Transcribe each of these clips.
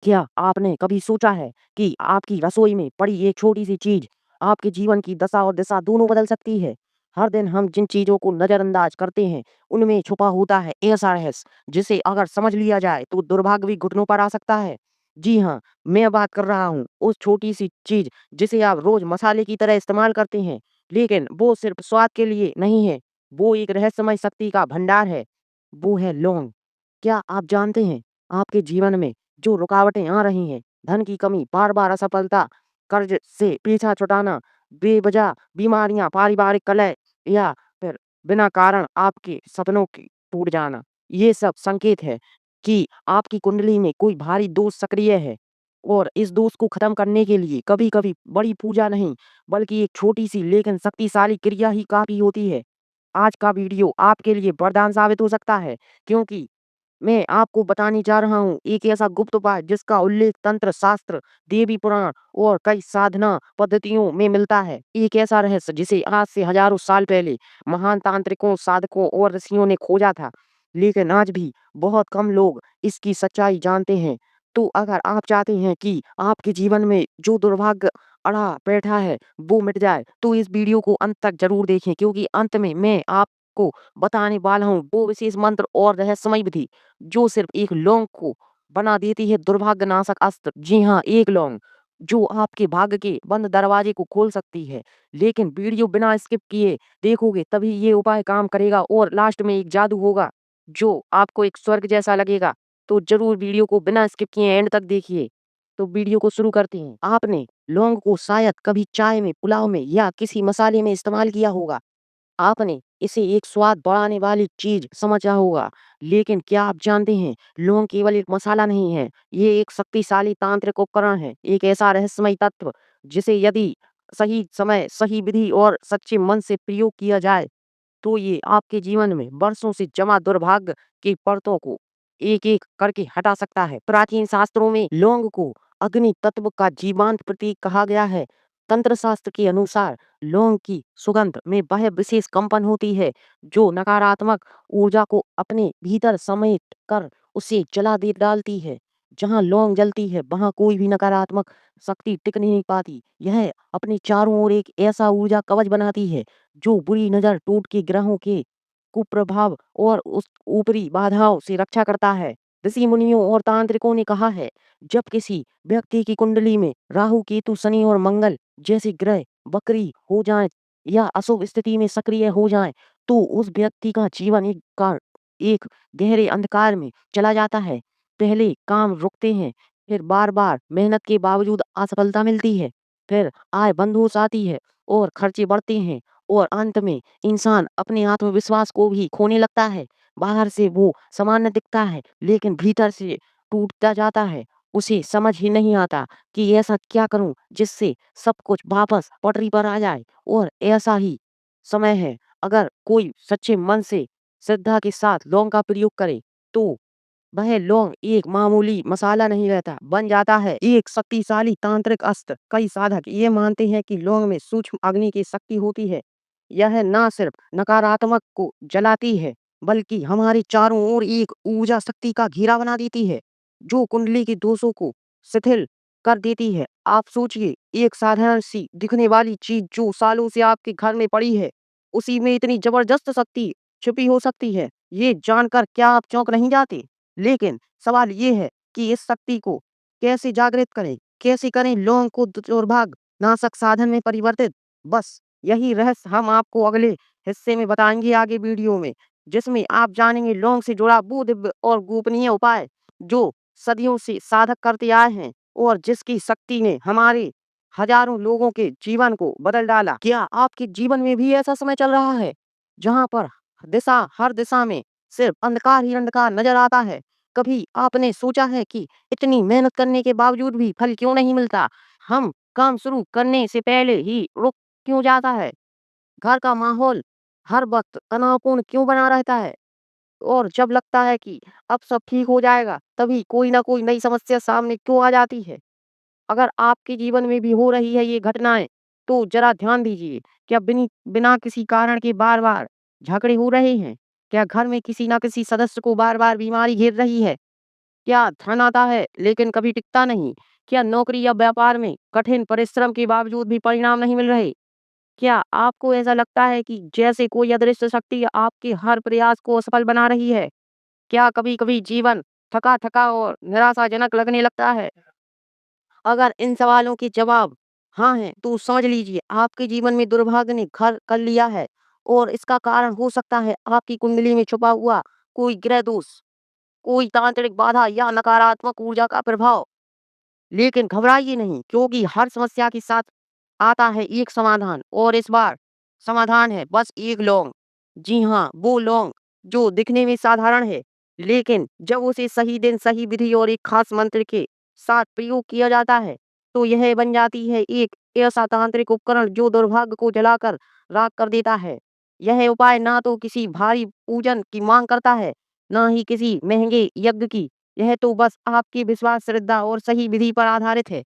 क्या आपने कभी सोचा है कि आपकी रसोई में पड़ी एक छोटी-सी चीज़ आपके जीवन की दशा और दिशा दोनों बदल सकती है? हर दिन हम जिन चीज़ों को नज़रअंदाज करते हैं, उनमें छुपा होता है ऐसा रहस्य, जिसे अगर समझ लिया जाए तो दुर्भाग्य भी घुटनों पर आ सकता है। जी हाँ, मैं बात कर रहा हूँ उस छोटी-सी चीज़ जिसे आप रोज़ मसाले की तरह इस्तेमाल करते हैं, लेकिन वो सिर्फ़ स्वाद के लिए नहीं है, वो एक रहस्यमय शक्ति का भंडार है। वो है लौंग। क्या आप जानते हैं, आपके जीवन में जो रुकावटें आ रही हैं, धन की कमी, बार-बार असफलता, कर्ज से पीछा छुड़ाना, बेवजह बीमारियाँ, पारिवारिक कलह या फिर बिना कारण आपके सपनों की टूट जाना, ये सब संकेत है कि आपकी कुंडली में कोई भारी दोष सक्रिय है। और इस दोष को खत्म करने के लिए कभी-कभी बड़ी पूजा नहीं, बल्कि एक छोटी-सी लेकिन शक्तिशाली क्रिया ही काफ़ी होती है। आज का वीडियो आपके लिए वरदान साबित हो सकता है, क्योंकि मैं आपको बताने जा रहा हूँ एक ऐसा गुप्त उपाय जिसका उल्लेख तंत्र शास्त्र, देवी पुराण और कई साधना पद्धतियों में मिलता है। एक ऐसा रहस्य जिसे आज से हजारों साल पहले महान तांत्रिकों, साधकों और ऋषियों ने खोजा था, लेकिन आज भी बहुत कम लोग इसकी सच्चाई जानते हैं। तो अगर आप चाहते हैं कि आपके जीवन में जो दुर्भाग्य अड़ा बैठा है वो मिट जाए, तो इस वीडियो को अंत तक जरूर देखें, क्योंकि अंत में मैं आपको बताने वाला हूँ वो विशेष मंत्र और रहस्यमय विधि जो सिर्फ एक लौंग को बना देती है दुर्भाग्यनाशक अस्त्र। जी हाँ, एक लौंग जो आपके भाग्य के बंद दरवाजे को खोल सकती है। लेकिन वीडियो बिना स्किप किए देखोगे तभी ये उपाय काम करेगा और लास्ट में एक जादू होगा जो आपको एक स्वर्ग जैसा लगेगा। तो जरूर वीडियो को बिना स्किप किए एंड तक देखिए। तो वीडियो को शुरू करते हैं। आपने लौंग को शायद कभी चाय में, पुलाव में या किसी मसाले में इस्तेमाल किया होगा। आपने इसे एक स्वाद बढ़ाने वाली चीज समझा होगा, लेकिन क्या आप जानते हैं, लौंग केवल एक मसाला नहीं है, ये एक शक्तिशाली तांत्रिक उपकरण है, एक ऐसा रहस्यमय तत्व जिसे यदि सही समय, सही विधि और सच्चे मन से प्रयोग किया जाए, तो ये आपके जीवन में वर्षों से जमा दुर्भाग्य की परतों को एक-एक करके हटा सकता है। प्राचीन शास्त्रों में लौंग को अग्नि तत्व का जीवांत प्रतीक कहा गया है। तंत्र शास्त्र के अनुसार लौंग की सुगंध में वह विशेष कंपन होती है जो नकारात्मक ऊर्जा को अपने भीतर समेट कर उसे जला दे डालती है। जहाँ लौंग जलती है वहाँ कोई भी नकारात्मक शक्ति टिक नहीं पाती। यह अपने चारों ओर एक ऐसा ऊर्जा कवच बनाती है जो बुरी नज़र, टूट के ग्रहों के कुप्रभाव और उस ऊपरी बाधाओं से रक्षा करता है। ऋषि मुनियों और तांत्रिकों ने कहा है, जब किसी व्यक्ति की कुंडली में राहु, केतु, शनि और मंगल जैसे ग्रह वक्री हो जाएं या अशुभ स्थिति में सक्रिय हो जाएं, तो उस व्यक्ति का जीवन एक गहरे अंधकार में चला जाता है। पहले काम रुकते हैं, फिर बार-बार मेहनत के बावजूद असफलता मिलती है, फिर आय बंद हो जाती है और खर्चे बढ़ते हैं और अंत में इंसान अपने आत्मविश्वास को भी खोने लगता है। बाहर से वो सामान्य दिखता है, लेकिन भीतर से टूटता जाता है। उसे समझ ही नहीं आता कि ऐसा क्या करूं जिससे सब कुछ वापस पटरी पर आ जाए। और ऐसा ही समय है, अगर कोई सच्चे मन से श्रद्धा के साथ लौंग का प्रयोग करे, तो वह लौंग एक मामूली मसाला नहीं रहता, बन जाता है एक शक्तिशाली तांत्रिक अस्त्र। कई साधक ये मानते हैं कि लौंग में सूक्ष्म अग्नि की शक्ति होती है। यह ना सिर्फ नकारात्मक को जलाती है, बल्कि हमारे चारों ओर एक ऊर्जा शक्ति का घेरा बना देती है, जो कुंडली के दोषों को शिथिल कर देती है। आप सोचिए, एक साधारण सी दिखने वाली चीज जो सालों से आपके घर में पड़ी है, उसी में इतनी जबरदस्त शक्ति छुपी हो सकती है। ये जानकर क्या आप चौंक नहीं जाते? लेकिन सवाल ये है कि इस शक्ति को कैसे जागृत करें, कैसे करें लौंग को दुर्भाग्य नाशक साधन में परिवर्तित। बस यही रहस्य हम आपको अगले हिस्से में बताएंगे आगे वीडियो में, जिसमें आप जानेंगे लौंग से जुड़ा वो दिव्य और गोपनीय उपाय जो सदियों से साधक करते आए हैं और जिसकी शक्ति ने हमारे हजारों लोगों के जीवन को बदल डाला। क्या आपके जीवन में भी ऐसा समय चल रहा है जहां पर हर दिशा में सिर्फ अंधकार ही अंधकार नजर आता है? कभी आपने सोचा है कि इतनी मेहनत करने के बावजूद भी फल क्यों नहीं मिलता? हम काम शुरू करने से पहले ही रुक क्यों जाता है? घर का माहौल हर वक्त तनावपूर्ण क्यों बना रहता है? और जब लगता है कि अब सब ठीक हो जाएगा, तभी कोई ना कोई नई समस्या सामने क्यों आ जाती है? अगर आपके जीवन में भी हो रही है ये घटनाएं, तो जरा ध्यान दीजिए। क्या बिना किसी कारण के बार बार झगड़े हो रहे हैं? क्या घर में किसी ना किसी सदस्य को बार बार बीमारी घेर रही है? क्या धन आता है लेकिन कभी टिकता नहीं? क्या नौकरी या व्यापार में कठिन परिश्रम के बावजूद भी परिणाम नहीं मिल रहे? क्या आपको ऐसा लगता है कि जैसे कोई अदृश्य शक्ति आपके हर प्रयास को असफल बना रही है? क्या कभी-कभी जीवन थका-थका और निराशाजनक लगने लगता है? अगर इन सवालों के जवाब हाँ हैं, तो समझ लीजिए आपके जीवन में दुर्भाग्य ने घर कर लिया है और इसका कारण हो सकता है आपकी कुंडली में छुपा हुआ कोई ग्रह दोष, कोई तांत्रिक बाधा या नकारात्मक ऊर्जा का प्रभाव। लेकिन घबराइए नहीं, क्योंकि हर समस्या के साथ आता है एक समाधान, और इस बार समाधान है बस एक लौंग। जी हाँ, वो लौंग जो दिखने में साधारण है, लेकिन जब उसे सही दिन, सही विधि और एक खास मंत्र के साथ प्रयोग किया जाता है, तो यह बन जाती है एक ऐसा तांत्रिक उपकरण जो दुर्भाग्य को जलाकर राख कर देता है। यह उपाय ना तो किसी भारी पूजन की मांग करता है, ना ही किसी महंगे यज्ञ की। यह तो बस आपकी विश्वास, श्रद्धा और सही विधि पर आधारित है।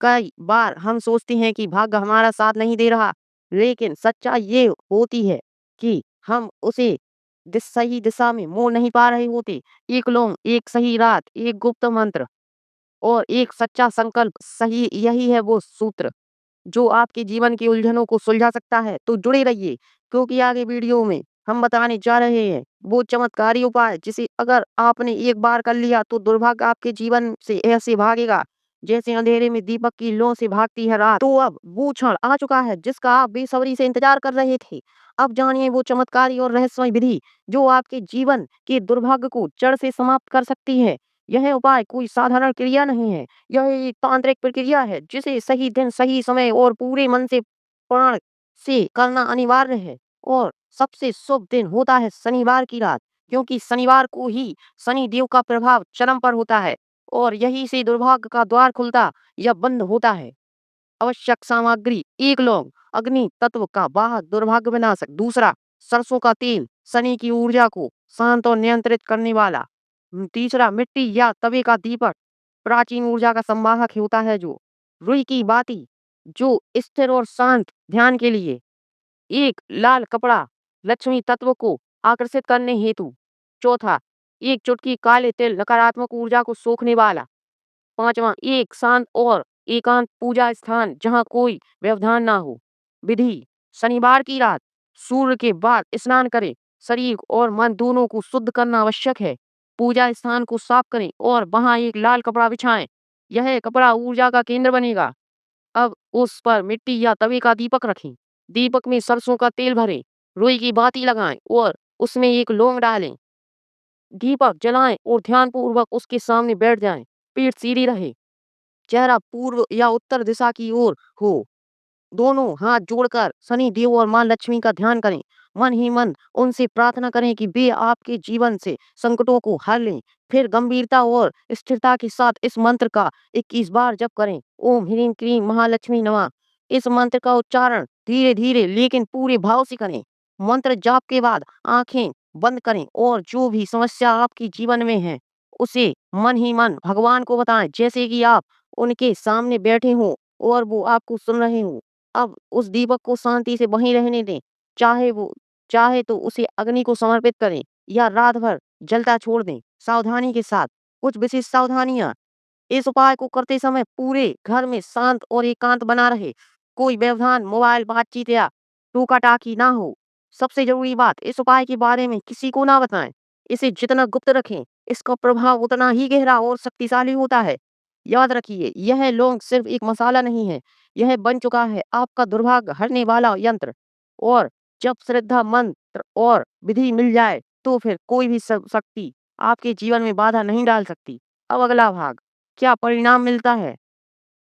कई बार हम सोचते हैं कि भाग्य हमारा साथ नहीं दे रहा, लेकिन सच्चाई ये होती है कि हम उसे सही दिशा में मोड़ नहीं पा रहे होते। एक लौंग, एक सही रात, एक गुप्त मंत्र और एक सच्चा संकल्प, सही यही है वो सूत्र जो आपके जीवन की उलझनों को सुलझा सकता है। तो जुड़े रहिए, क्योंकि आगे वीडियो में हम बताने जा रहे हैं वो चमत्कारी उपाय जिसे अगर आपने एक बार कर लिया तो दुर्भाग्य आपके जीवन से ऐसे भागेगा जैसे अंधेरे में दीपक की लौ से भागती है रात। तो अब वो क्षण आ चुका है जिसका आप बेसब्री से इंतजार कर रहे थे। अब जानिए वो चमत्कारी और रहस्यमय विधि जो आपके जीवन के दुर्भाग्य को जड़ से समाप्त कर सकती है। यह उपाय कोई साधारण क्रिया नहीं है, यह एक तांत्रिक प्रक्रिया है जिसे सही दिन, सही समय और पूरे मन से प्रण से करना अनिवार्य है। और सबसे शुभ दिन होता है शनिवार की रात, क्योंकि शनिवार को ही शनि देव का प्रभाव चरम पर होता है और यही से दुर्भाग्य का द्वार खुलता या बंद होता है। आवश्यक सामग्री: एक लौंग, अग्नि तत्व का वाहक, दुर्भाग्य विनाशक। दूसरा, सरसों का तेल, शनि की ऊर्जा को शांत और नियंत्रित करने वाला। तीसरा, मिट्टी या तवे का दीपक, प्राचीन ऊर्जा का संवाहक होता है जो। रुई की बाती, जो स्थिर और शांत ध्यान के लिए। एक लाल कपड़ा, लक्ष्मी तत्व को आकर्षित करने हेतु। चौथा, एक चुटकी काले तिल, नकारात्मक ऊर्जा को सोखने वाला। पांचवा, एक शांत और एकांत पूजा स्थान जहां कोई व्यवधान ना हो। विधि: शनिवार की रात सूर्य के बाद स्नान करें। शरीर और मन दोनों को शुद्ध करना आवश्यक है। पूजा स्थान को साफ करें और वहां एक लाल कपड़ा बिछाएं। यह कपड़ा ऊर्जा का केंद्र बनेगा। अब उस पर मिट्टी या तवे का दीपक रखें। दीपक में सरसों का तेल भरें, रुई की बाती लगाएं और उसमें एक लौंग डालें। दीपक जलाएं और ध्यानपूर्वक उसके सामने बैठ जाएं। पीठ सीधी रहे, चेहरा पूर्व या उत्तर दिशा की ओर हो। दोनों हाथ जोड़कर शनि देव और मां लक्ष्मी का ध्यान करें। मन ही मन उनसे प्रार्थना करें कि वे आपके जीवन से संकटों को हर लें। फिर गंभीरता और स्थिरता के साथ इस मंत्र का 21 बार जप करें। ओम ह्रीं क्लीं महालक्ष्मी नमः। इस मंत्र का उच्चारण धीरे धीरे लेकिन पूरे भाव से करें। मंत्र जाप के बाद आंखें बंद करें और जो भी समस्या आपके जीवन में है उसे मन ही मन भगवान को बताएं, जैसे कि आप उनके सामने बैठे हों और वो आपको सुन रहे हों। अब उस दीपक को शांति से वहीं रहने दें। चाहे तो उसे अग्नि को समर्पित करें या रात भर जलता छोड़ दें। सावधानी के साथ कुछ विशेष सावधानियां: इस उपाय को करते समय पूरे घर में शांत और एकांत बना रहे। कोई व्यवधान, मोबाइल बातचीत या टोका टाकी ना हो। सबसे जरूरी बात, इस उपाय के बारे में किसी को ना बताएं। इसे जितना गुप्त रखें, इसका प्रभाव उतना ही गहरा और शक्तिशाली होता है। याद रखिए, यह लौंग सिर्फ एक मसाला नहीं है, यह बन चुका है आपका दुर्भाग्य हरने वाला यंत्र। और जब श्रद्धा, मंत्र और विधि मिल जाए तो फिर कोई भी शक्ति आपके जीवन में बाधा नहीं डाल सकती। अब अगला भाग, क्या परिणाम मिलता है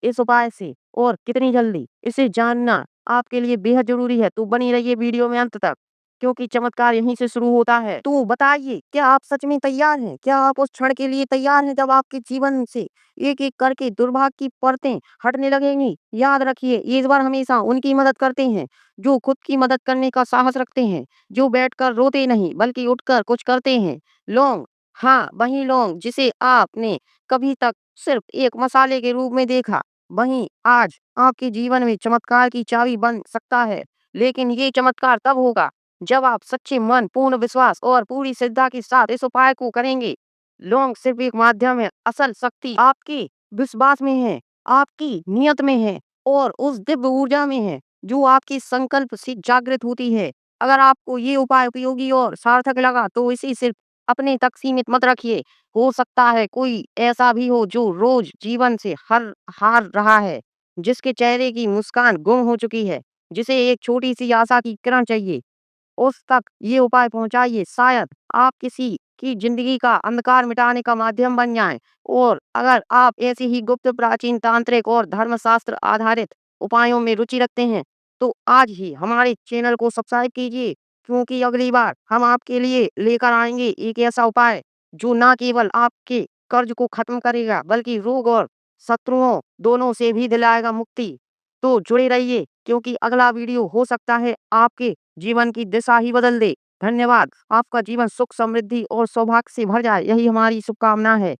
इस उपाय से और कितनी जल्दी, इसे जानना आपके लिए बेहद जरूरी है। तो बनी रहिए वीडियो में अंत तक, क्योंकि चमत्कार यहीं से शुरू होता है। तो बताइए, क्या आप सच में तैयार हैं? क्या आप उस क्षण के लिए तैयार हैं जब आपके जीवन से एक एक करके दुर्भाग्य की परतें हटने लगेंगी? याद रखिए, ईश्वर हमेशा उनकी मदद करते हैं जो खुद की मदद करने का साहस रखते हैं, जो बैठकर रोते नहीं बल्कि उठकर कुछ करते हैं। लौंग, हाँ वही लौंग जिसे आपने कभी तक सिर्फ एक मसाले के रूप में देखा, वहीं आज आपके जीवन में चमत्कार की चाबी बन सकता है। लेकिन ये चमत्कार तब होगा जब आप सच्चे मन, पूर्ण विश्वास और पूरी श्रद्धा के साथ इस उपाय को करेंगे। लौंग सिर्फ एक माध्यम है, असल शक्ति आपके विश्वास में है, आपकी नियत में है और उस दिव्य ऊर्जा में है जो आपके संकल्प से जागृत होती है। अगर आपको ये उपाय उपयोगी और सार्थक लगा तो इसे सिर्फ अपने तक सीमित मत रखिए। हो सकता है कोई ऐसा भी हो जो रोज जीवन से हर हार रहा है, जिसके चेहरे की मुस्कान गुम हो चुकी है, जिसे एक छोटी सी आशा की किरण चाहिए, उस तक ये उपाय पहुंचाइए। शायद आप किसी की जिंदगी का अंधकार मिटाने का माध्यम बन जाएं। और अगर आप ऐसे ही गुप्त प्राचीन तांत्रिक और धर्मशास्त्र आधारित उपायों में रुचि रखते हैं तो आज ही हमारे चैनल को सब्सक्राइब कीजिए, क्योंकि अगली बार हम आपके लिए लेकर आएंगे एक ऐसा उपाय जो ना केवल आपके कर्ज को खत्म करेगा बल्कि रोग और शत्रुओं दोनों से भी दिलाएगा मुक्ति। तो जुड़े रहिए, क्योंकि अगला वीडियो हो सकता है आपके जीवन की दिशा ही बदल दे। धन्यवाद। आपका जीवन सुख समृद्धि और सौभाग्य से भर जाए, यही हमारी शुभकामना है।